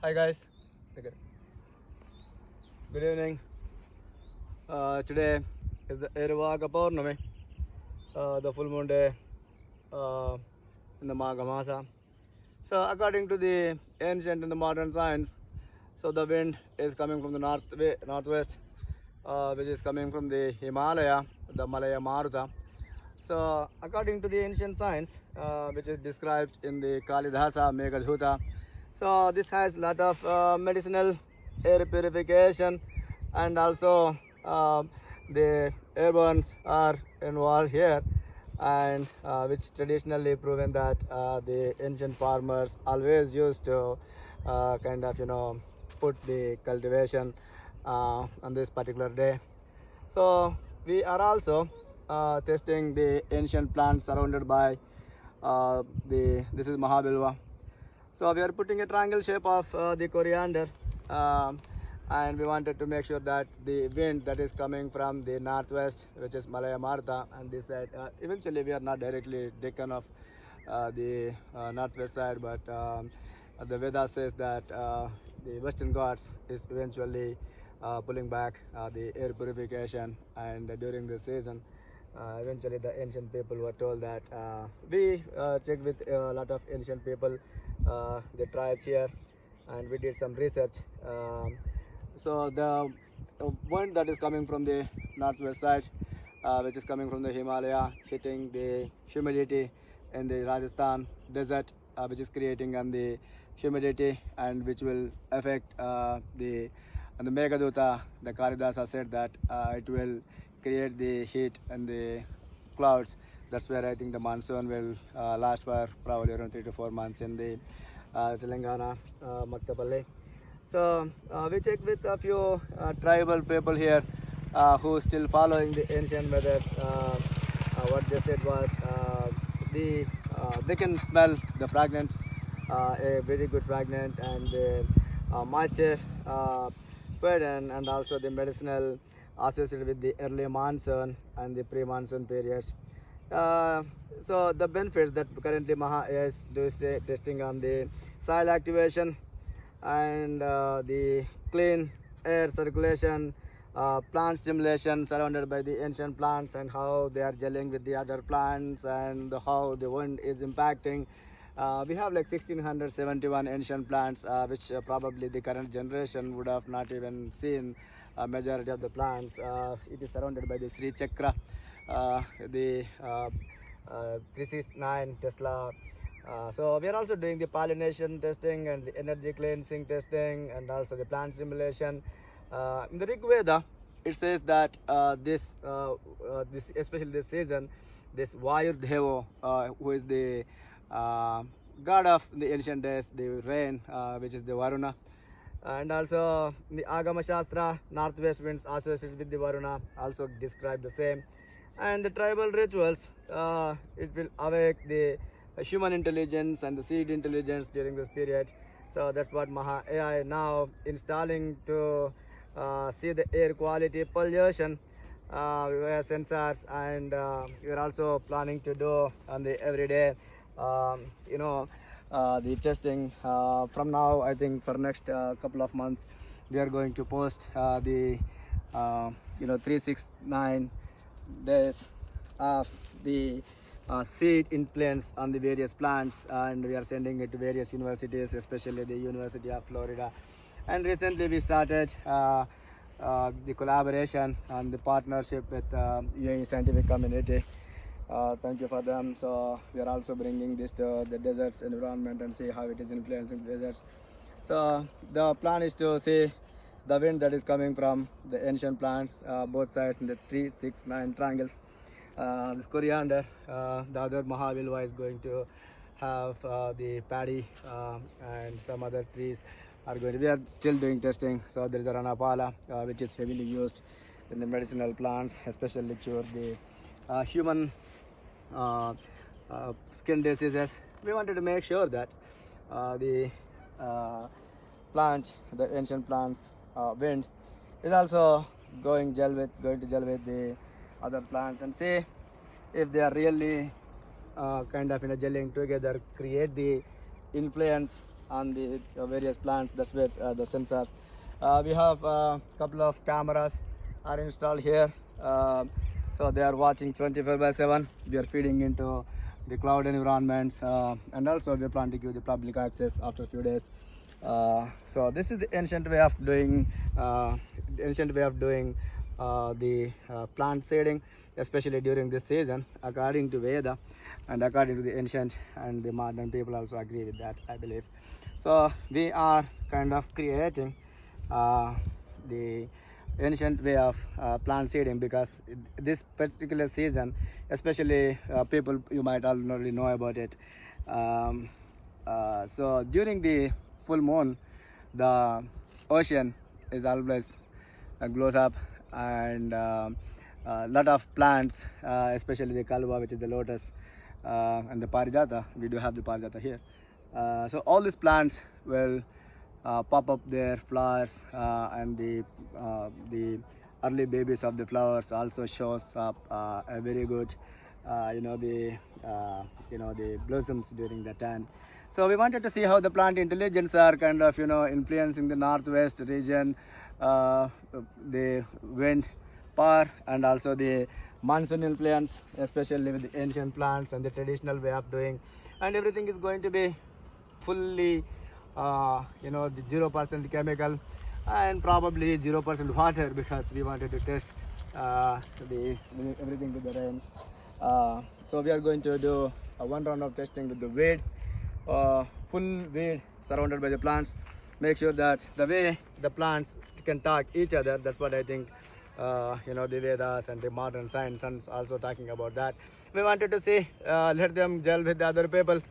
Hi guys. Okay. Good evening. Today is the Ervaga Purnami, the full moon day uh, in the Magha Masa. So according to the ancient and the modern science, so the wind is coming from the northwest, which is coming from the Himalaya, the Malaya Maruta. So according to the ancient science, which is described in the Kalidasa Meghadhuta, so this has lot of medicinal air purification, and also the airbornes are involved here, and which traditionally proven that the ancient farmers always used to kind of put the cultivation on this particular day. So we are also testing the ancient plants surrounded by the this is Mahabilva. So we are putting a triangle shape of the coriander, and we wanted to make sure that the wind that is coming from the northwest, which is Malaya Martha, and this side, eventually we are not directly taken off the northwest side, but the Veda says that the Western Ghats is eventually pulling back the air purification, and during this season, eventually the ancient people were told that we checked with a lot of ancient people, the tribes here, and we did some research. So the wind that is coming from the northwest side, which is coming from the Himalaya, hitting the humidity in the Rajasthan desert, which is creating on the humidity, and which will affect the Meghaduta. The Kalidasa said that it will create the heat and the clouds. That's where I think the monsoon will last for probably around 3 to 4 months in the Telangana, Maktapalli. So we checked with a few tribal people here who still following the ancient methods. What they said was they can smell the fragrance, a very good fragrance, and the matcha and also the medicinal associated with the early monsoon and the pre-monsoon periods. Uh, so the benefits that currently Maha is doing testing on the soil activation and the clean air circulation, plant stimulation surrounded by the ancient plants, and how they are gelling with the other plants, and how the wind is impacting. We have like 1671 ancient plants, which probably the current generation would have not even seen. Majority of the plants, it is surrounded by the Sri Chakra, the 369 Tesla. So we are also doing the pollination testing and the energy cleansing testing, and also the plant simulation. In the Rig Veda, it says that this especially this season, this Vayur Devo, who is the god of the ancient days, the rain, which is the Varuna, and also the Agama Shastra, northwest winds associated with the Varuna, also describe the same. And the tribal rituals, it will awake the human intelligence and the seed intelligence during this period. So that's what Maha AI now installing to see the air quality pollution via sensors, and we are also planning to do on the everyday, um, you know, the testing from now. I think for next couple of months, we are going to post the 369 days of the seed influence on the various plants, and we are sending it to various universities, especially the University of Florida. And recently we started the collaboration and the partnership with UAE scientific community. Thank you for them. So we are also bringing this to the deserts environment and see how it is influencing the deserts. So the plan is to see the wind that is coming from the ancient plants, both sides in the 369 triangles. This coriander, the other Mahavilva is going to have the paddy, and some other trees are going to. We are still doing testing. So there is a Ranapala, which is heavily used in the medicinal plants, especially cure the human skin diseases. We wanted to make sure that the plant, the ancient plants, wind, is also going to gel with the other plants, and see if they are really kind of gelling together, create the influence on the various plants. That's with the sensors. We have a couple of cameras are installed here. So they are watching 24/7. We are feeding into the cloud environments, and also we plan to give the public access after a few days. So this is the ancient way of doing the plant seeding, especially during this season, according to Veda and according to the ancient and the modern people also agree with that, I believe. So we are kind of creating the ancient way of plant seeding, because this particular season, especially people, you might already know about it. So during the full moon, the ocean is always glows up, and a lot of plants, especially the kalva, which is the lotus, and the parijata. We do have the parijata here. So all these plants will pop up their flowers, and the early babies of the flowers also shows up a very good, the blossoms during that time. So we wanted to see how the plant intelligence are kind of influencing the northwest region, the wind power, and also the monsoon influence, especially with the ancient plants and the traditional way of doing, and everything is going to be fully the 0% chemical and probably 0% water, because we wanted to test everything with the rains. So we are going to do one round of testing with the weed, full weed surrounded by the plants. Make sure that the way the plants can talk each other, that's what I think the Vedas and the modern science and also talking about that. We wanted to see, let them gel with the other people.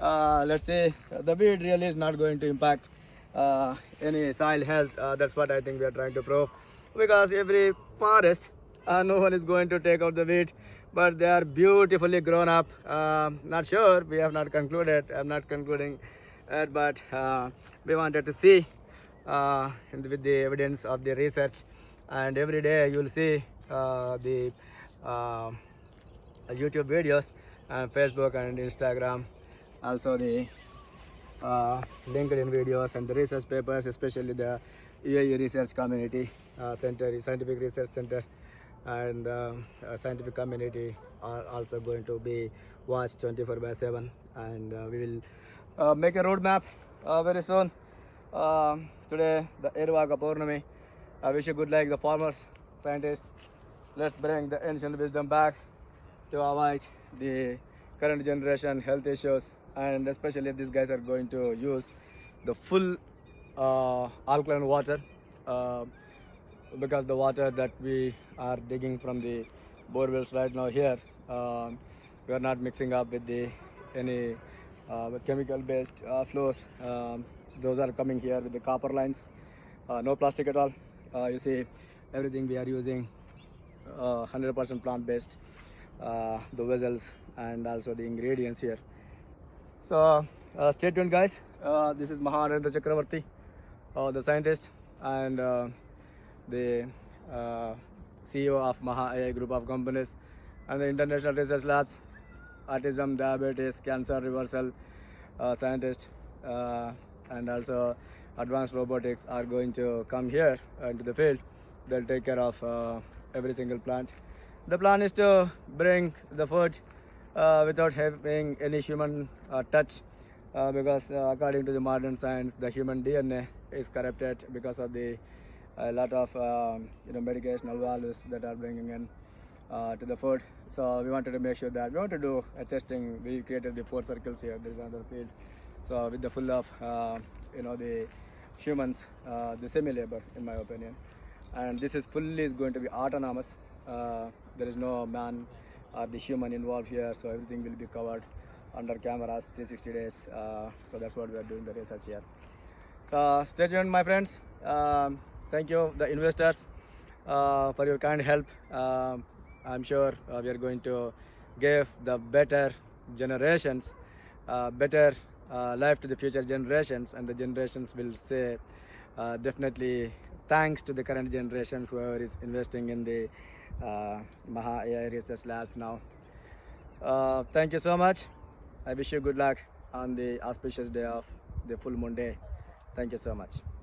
Let's say the weed really is not going to impact any soil health. That's what I think we are trying to prove, because every forest, no one is going to take out the weed, but they are beautifully grown up. Not sure, we have not concluded, I'm not concluding it, but we wanted to see with the evidence of the research, and every day you will see the YouTube videos and Facebook and Instagram, also the LinkedIn videos and the research papers, especially the UAE Research Community Center, Scientific Research Center, and scientific community are also going to be watched 24/7, and we will make a roadmap very soon. Today, the Ervaga Purnami. I wish you good luck, the farmers, scientists. Let's bring the ancient wisdom back to avoid the current generation health issues, and especially these guys are going to use the full alkaline water, because the water that we are digging from the borewells right now here, we are not mixing up with the any chemical based flows. Those are coming here with the copper lines, no plastic at all. You see, everything we are using 100% plant based, the vessels and also the ingredients here. So stay tuned, guys. This is Mahanarendra Chakravarti, the scientist and the CEO of Maha AI Group of Companies and the International Research Labs, autism, diabetes, cancer reversal scientist, and also advanced robotics are going to come here into the field. They'll take care of every single plant. The plan is to bring the food without having any human touch, because according to the modern science, the human DNA is corrupted because of the a lot of medicational values that are bringing in to the food. So we wanted to make sure that we want to do a testing. We created the 4 circles here. There is another field. So with the full of the humans, the semi-labor, in my opinion, and this is fully is going to be autonomous. There is no man or the human involved here, so everything will be covered under cameras 360 days. So that's what we are doing the research here. So stay tuned, my friends. Thank you, the investors, for your kind help. I'm sure we are going to give the better generations, better life to the future generations, and the generations will say definitely thanks to the current generations, whoever is investing in the Maha AI Research Labs now. Thank you so much. I wish you good luck on the auspicious day of the full moon day. Thank you so much.